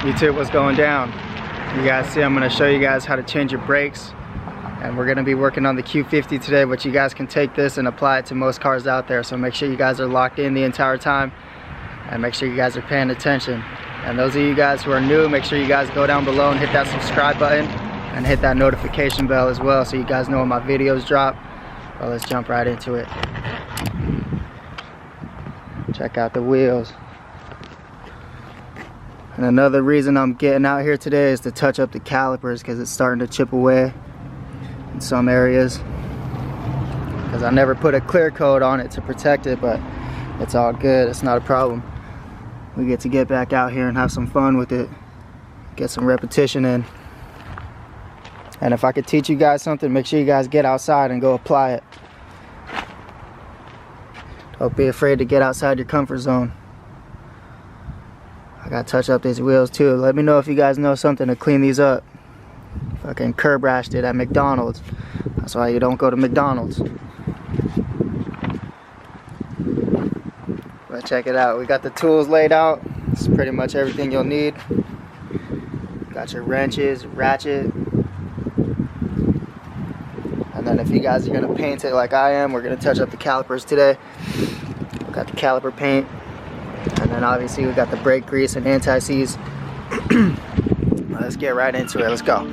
YouTube, what's going down? You guys see, I'm going to show you guys how to change your brakes, and we're going to be working on the Q50 today, but you guys can take this and apply it to most cars out there, so make sure you guys are locked in the entire time and make sure you guys are paying attention. And those of you guys who are new, make sure you guys go down below and hit that subscribe button and hit that notification bell as well, so you guys know when my videos drop. Well, let's jump right into it. Check out the wheels. And another reason I'm getting out here today is to touch up the calipers, because it's starting to chip away in some areas. Because I never put a clear coat on it to protect it, but it's all good, it's not a problem. We get to get back out here and have some fun with it, get some repetition in. And if I could teach you guys something, make sure you guys get outside and go apply it. Don't be afraid to get outside your comfort zone. I gotta touch up these wheels too. Let me know if you guys know something to clean these up. Fucking curb rashed it at McDonald's. That's why you don't go to McDonald's. But check it out. We got the tools laid out. It's pretty much everything you'll need. Got your wrenches, ratchet. And then if you guys are gonna paint it like I am, we're gonna touch up the calipers today. Got the caliper paint. And then obviously we got the brake grease and anti-seize. Let's get right into it. Let's go.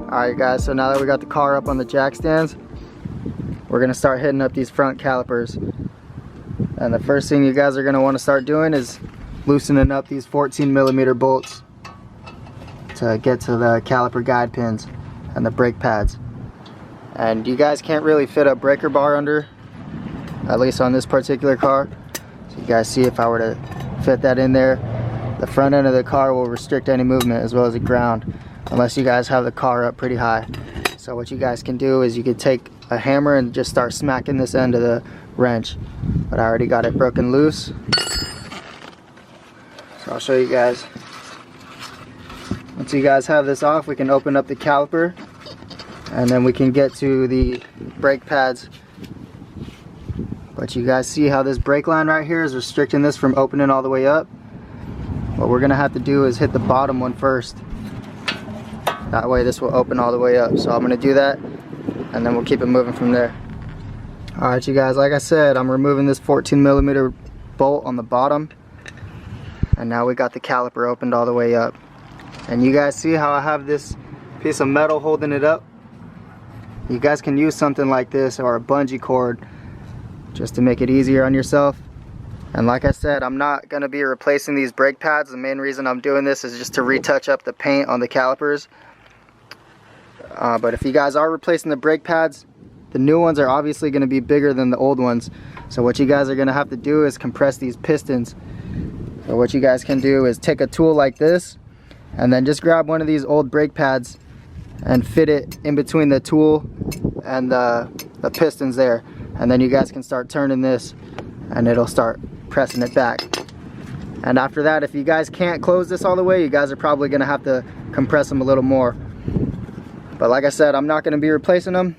Alright guys, so now that we got the car up on the jack stands, we're going to start hitting up these front calipers. And the first thing you guys are going to want to start doing is loosening up these 14mm bolts to get to the caliper guide pins and the brake pads. And you guys can't really fit a breaker bar under, at least on this particular car. So you guys see, if I were to fit that in there, the front end of the car will restrict any movement as well as the ground, unless you guys have the car up pretty high. So what you guys can do is you could take a hammer and just start smacking this end of the wrench. But I already got it broken loose, so I'll show you guys. Once you guys have this off, we can open up the caliper and then we can get to the brake pads. But you guys see how this brake line right here is restricting this from opening all the way up? What we're gonna have to do is hit the bottom one first. That way this will open all the way up. So I'm going to do that and then we'll keep it moving from there. Alright you guys, like I said, I'm removing this 14mm bolt on the bottom. And now we got the caliper opened all the way up. And you guys see how I have this piece of metal holding it up? You guys can use something like this or a bungee cord just to make it easier on yourself. And like I said, I'm not going to be replacing these brake pads. The main reason I'm doing this is just to retouch up the paint on the calipers. But if you guys are replacing the brake pads, the new ones are obviously going to be bigger than the old ones. So what you guys are going to have to do is compress these pistons. So what you guys can do is take a tool like this and then just grab one of these old brake pads and fit it in between the tool and the pistons there. And then you guys can start turning this and it'll start pressing it back. And after that, if you guys can't close this all the way, you guys are probably gonna have to compress them a little more. But like I said, I'm not gonna be replacing them.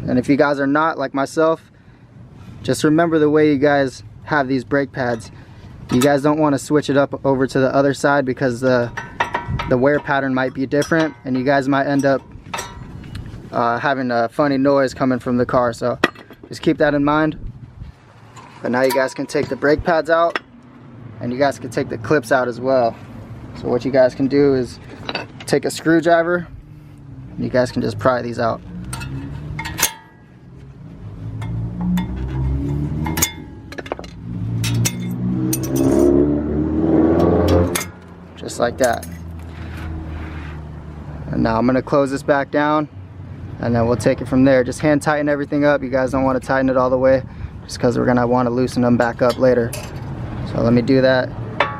And if you guys are not like myself, just remember the way you guys have these brake pads. You guys don't want to switch it up over to the other side because the wear pattern might be different, and you guys might end up having a funny noise coming from the car. So just keep that in mind. But now you guys can take the brake pads out, and you guys can take the clips out as well. So what you guys can do is take a screwdriver, and you guys can just pry these out. Just like that. And now I'm going to close this back down, and then we'll take it from there. Just hand tighten everything up. You guys don't want to tighten it all the way, just because we're going to want to loosen them back up later. So let me do that,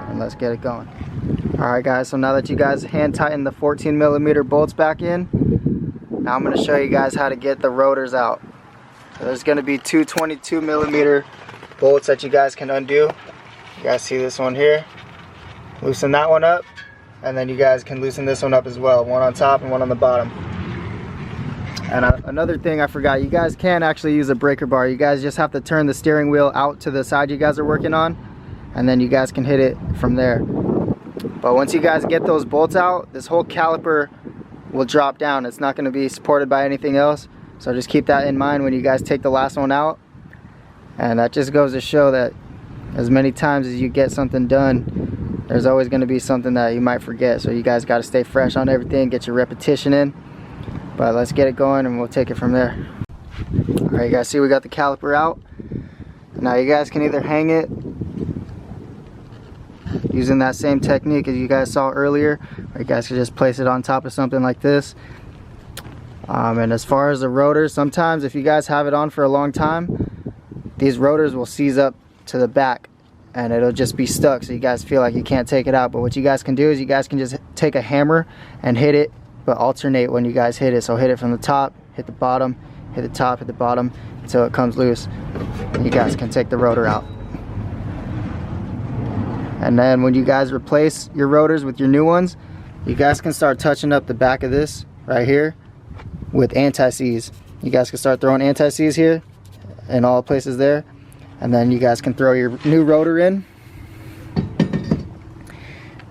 and let's get it going. Alright guys, so now that you guys hand tighten the 14mm bolts back in, now I'm going to show you guys how to get the rotors out. So there's going to be two 22mm bolts that you guys can undo. You guys see this one here? Loosen that one up, and then you guys can loosen this one up as well. One on top and one on the bottom. And another thing I forgot, you guys can actually use a breaker bar. You guys just have to turn the steering wheel out to the side you guys are working on, and then you guys can hit it from there. But once you guys get those bolts out, this whole caliper will drop down. It's not going to be supported by anything else. So just keep that in mind when you guys take the last one out. And that just goes to show that as many times as you get something done, there's always going to be something that you might forget. So you guys got to stay fresh on everything, get your repetition in. But let's get it going, and we'll take it from there. Alright, you guys see we got the caliper out. Now you guys can either hang it using that same technique as you guys saw earlier, or you guys can just place it on top of something like this. And as far as the rotors, sometimes if you guys have it on for a long time, these rotors will seize up to the back, and it'll just be stuck, so you guys feel like you can't take it out. But what you guys can do is you guys can just take a hammer and hit it, but alternate when you guys hit it. So hit it from the top, hit the bottom, hit the top, hit the bottom, until it comes loose. And you guys can take the rotor out. And then when you guys replace your rotors with your new ones, you guys can start touching up the back of this right here with anti-seize. You guys can start throwing anti-seize here in all places there. And then you guys can throw your new rotor in.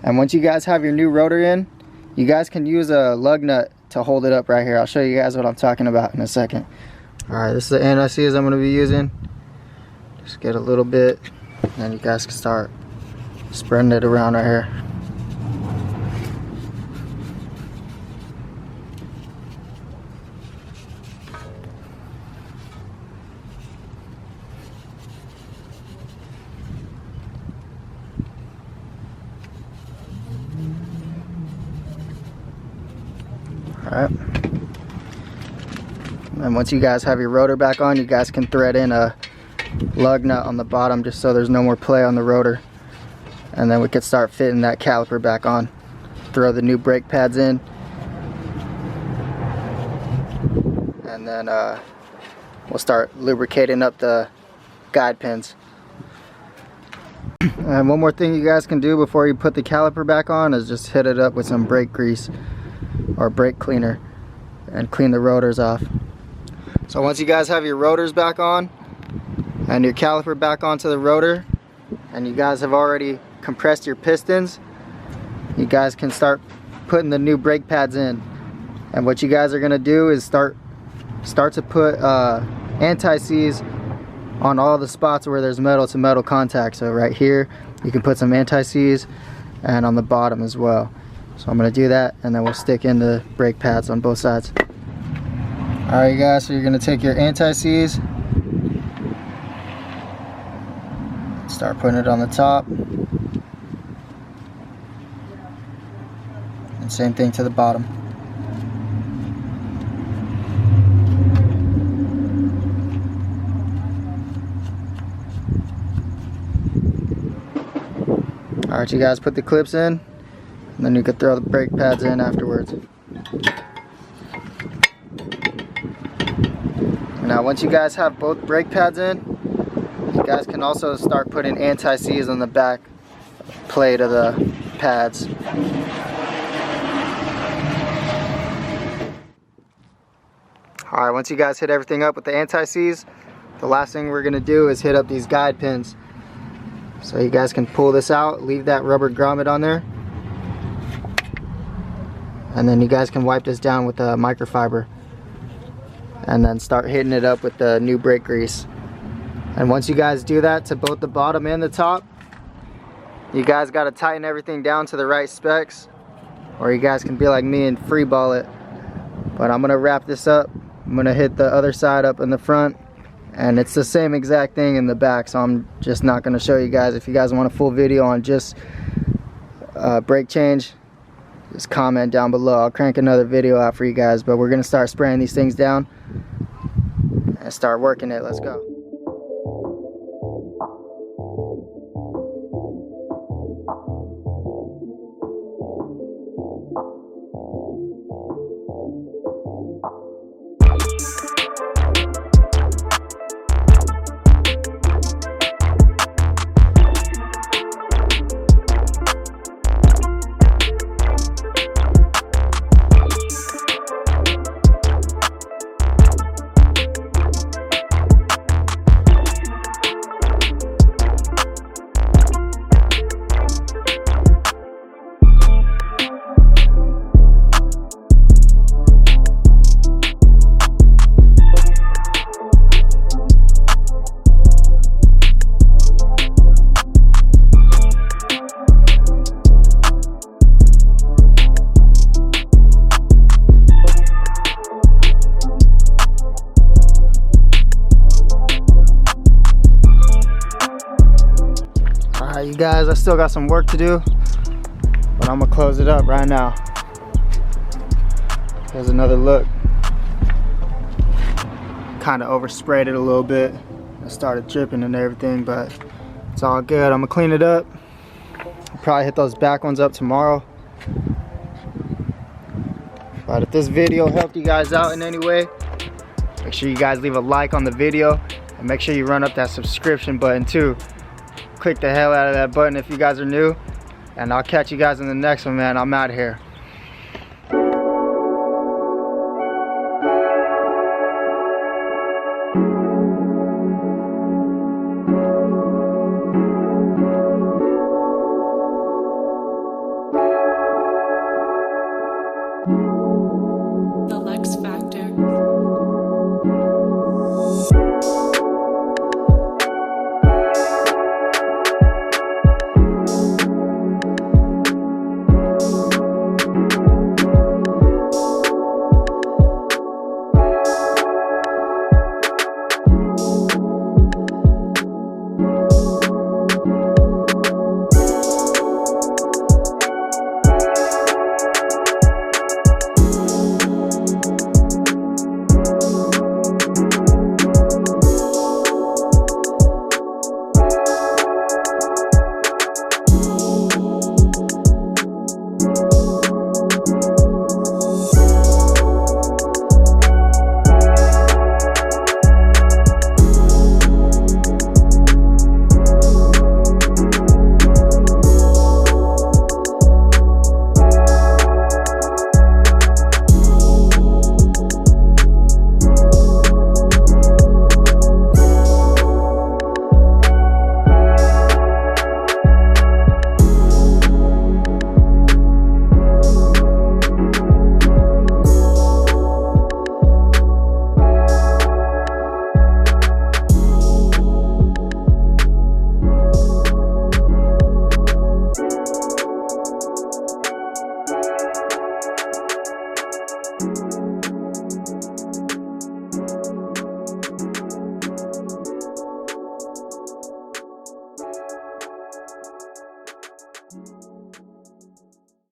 And once you guys have your new rotor in, you guys can use a lug nut to hold it up right here. I'll show you guys what I'm talking about in a second. Alright, this is the anti-seize I'm going to be using. Just get a little bit, and then you guys can start spreading it around right here. Alright, and once you guys have your rotor back on, you guys can thread in a lug nut on the bottom just so there's no more play on the rotor. And then we can start fitting that caliper back on. Throw the new brake pads in. And then we'll start lubricating up the guide pins. And one more thing you guys can do before you put the caliper back on is just hit it up with some brake grease or brake cleaner and clean the rotors off. So once you guys have your rotors back on and your caliper back onto the rotor, and you guys have already compressed your pistons, you guys can start putting the new brake pads in. And what you guys are going to do is start to put anti-seize on all the spots where there's metal to metal contact. So right here you can put some anti-seize, and on the bottom as well. So I'm going to do that, and then we'll stick in the brake pads on both sides. Alright guys, so you're going to take your anti-seize, start putting it on the top, and same thing to the bottom. Alright, you guys put the clips in, and then you can throw the brake pads in afterwards. Now once you guys have both brake pads in, you guys can also start putting anti-seize on the back plate of the pads. Alright, once you guys hit everything up with the anti-seize, the last thing we're going to do is hit up these guide pins. So you guys can pull this out, leave that rubber grommet on there, and then you guys can wipe this down with a microfiber and then start hitting it up with the new brake grease. And once you guys do that to both the bottom and the top, you guys got to tighten everything down to the right specs, or you guys can be like me and free ball it. But I'm going to wrap this up. I'm going to hit the other side up in the front, and it's the same exact thing in the back, so I'm just not going to show you guys. If you guys want a full video on just brake change, just comment down below. I'll crank another video out for you guys, but we're going to start spraying these things down and start working it. Let's go. Alright, you guys, I still got some work to do, but I'm gonna close it up right now. Here's another look. Kind of oversprayed it a little bit. I started dripping and everything, but it's all good. I'm gonna clean it up. I'll probably hit those back ones up tomorrow. But if this video helped you guys out in any way, make sure you guys leave a like on the video, and make sure you run up that subscription button too. Click the hell out of that button if you guys are new, and I'll catch you guys in the next one, man. I'm out of here.